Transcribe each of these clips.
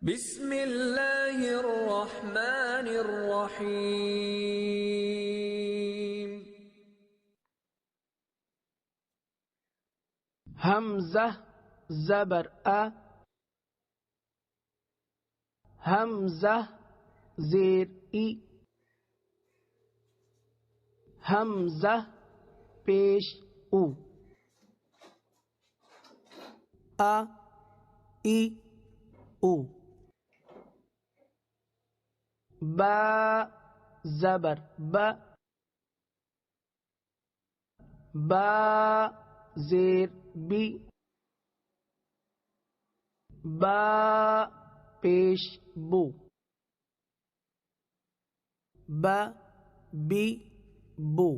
بسم اللہ الرحمن الرحیم. حمزہ زبر ا، حمزہ زیر ای، حمزہ پیش او، ا ای او. با زبر با، با زیر بی، با پیش بو، با بی بو.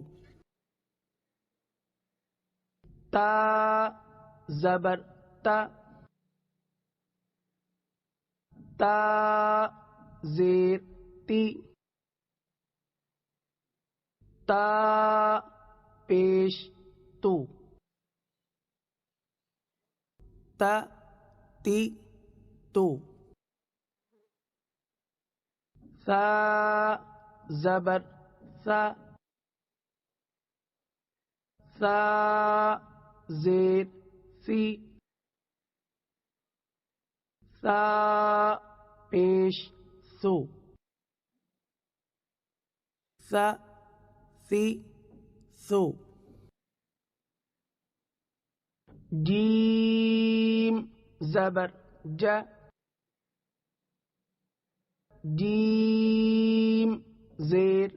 تا زبر تا، تا زیر تی، تا پیش تو، تا تی تو. ثا زبر ثا، ثا زیر سی، ثا پیش سو، ثا سی سو. جیم زبر جا، جیم زیر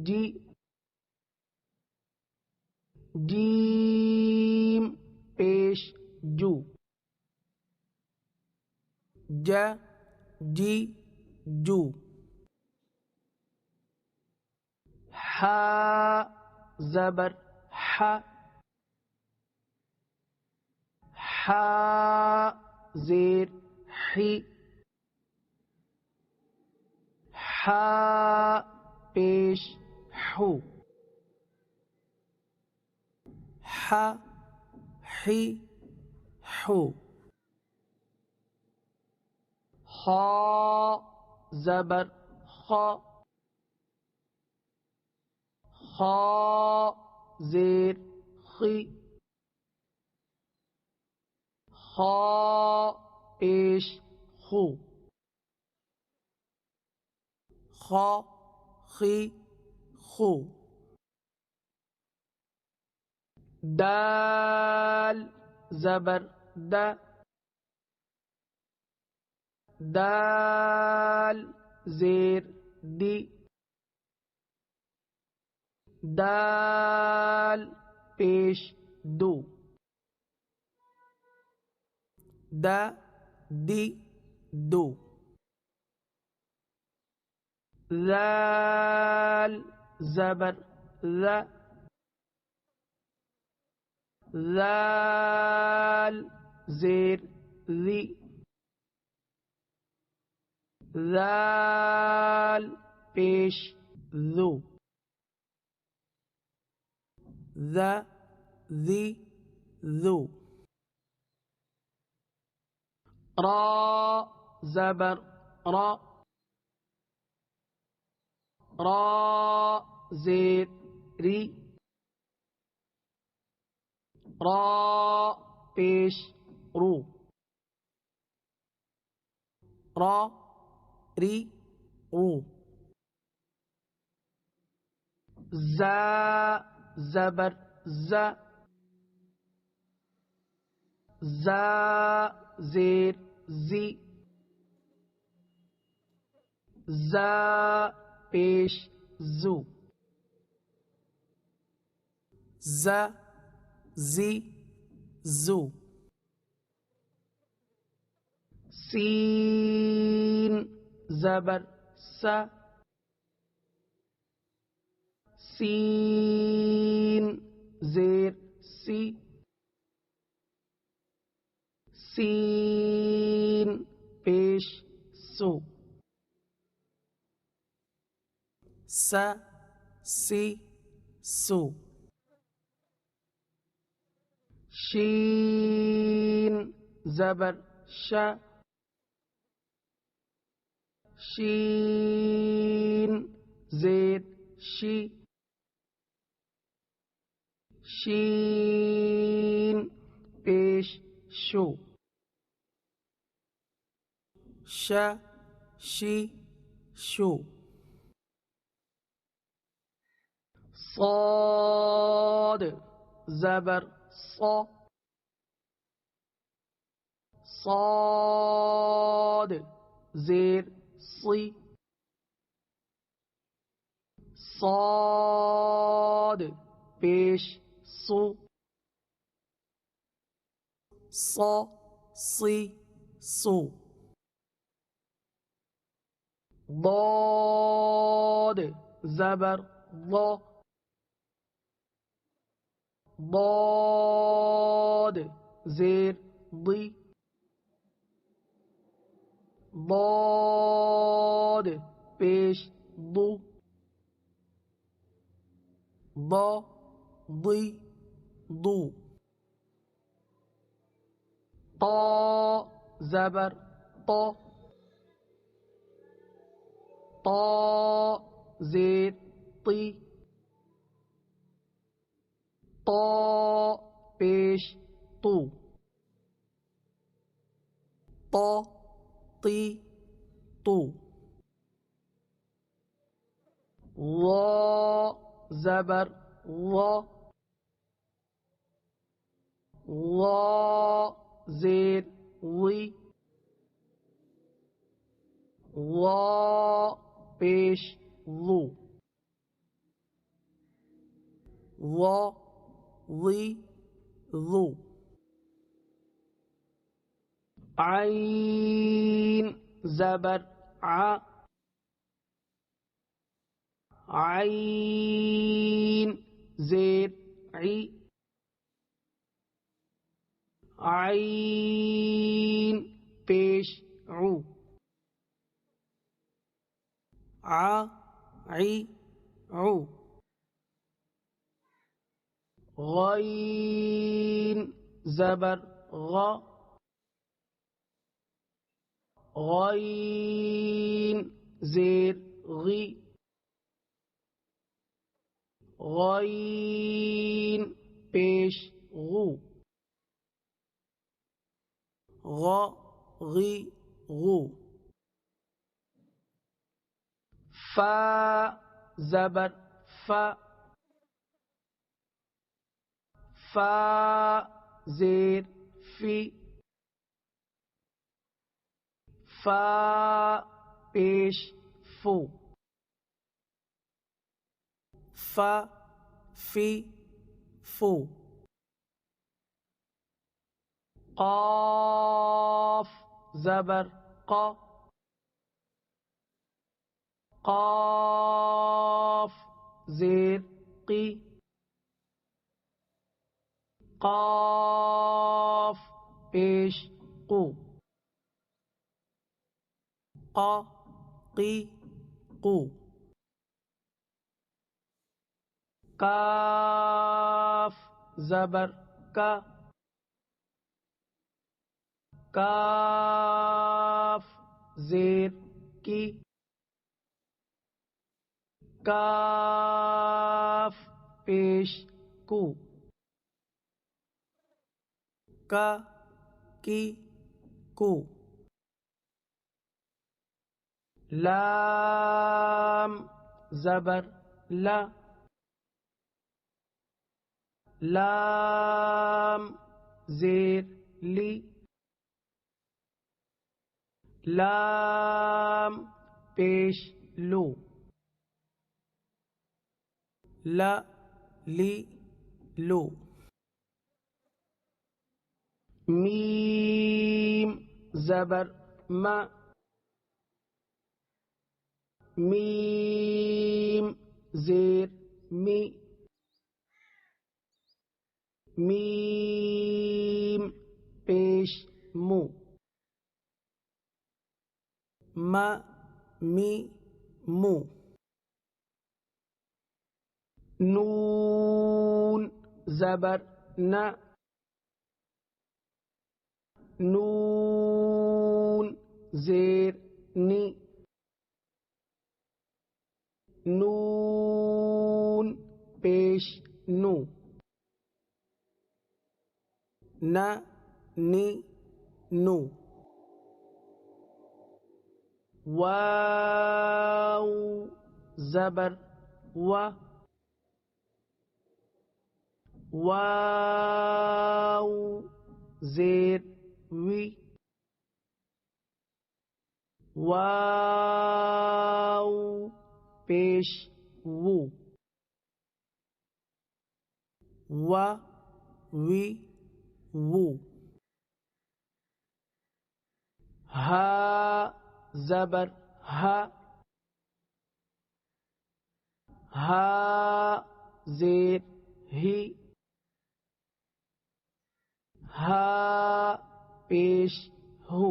جی، جیم پیش جو، جا جی جو. حا زبر حا، حا زیر حی، حا پیش حو، حا حی حو. خا زبر خا، خا زیر خی، خا پیش خو، خا خی خو. دال زبر دا، دال زیر دی، دال پیش دو، دا دی دو. ذال زبر ذا، ذال زیر ذی، ذال پیش ذو، ذا ذی ذو. را زبر را، را زیر ری، را پیش رو، را ری رو. زا زبر زا، زا زیر زی، زا پیش زو، زا زی زو. سین زبر سا، سین زیر سی، سین پیش سو، سا سی سو. شین زبر شا، شین زیر شی شین پیش شو ش شی شو صاد زبر صا صاد زیر صی صاد پیش صو صا صی صو ضاد زبر ضا ضاد زیر ضی ضاد پیش ضو ضا ضی ضو طا زبر طا طا زیر طی طا پیش طو طا طی طو وا زبر وا وا زیر وی وا پیش وو وا وی وو عین زبر ع عین زیر عی عین پیش عو ع عی عو غین زبر غا غین زیر غی غین پیش غو غا غی غو فا زبر فا فا زیر فی فا پیش فو فا فی فو قاف زبر قا قاف زیر قی قاف پیش قو قا قی قو کاف زبر کا کاف زیر کی کاف پیش کو کا کی کو لام زبر لا لام زیر لی لام پیش لو لا لی لو میم زبر ما میم زیر می میم پیش مو ما می مو نون زبر نا نون زیر نی نون پیش نو ن نی نو واو زبر و واو زیر وی واو پیش وو و وی وو ہا زبر ہا ہا زیر ہی ہا پیش ہو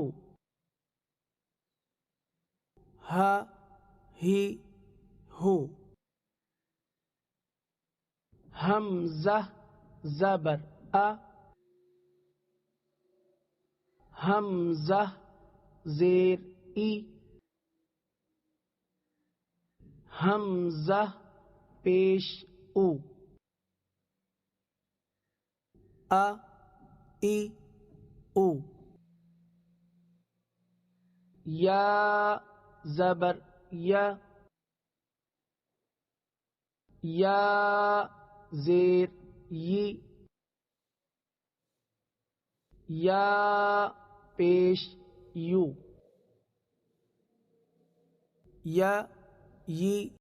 ہا ہی ہو حمزہ زبر ا حمزہ زیر ای حمزہ پیش او ای او یا زبر یا یا زیر یی یا پیش یو یا یی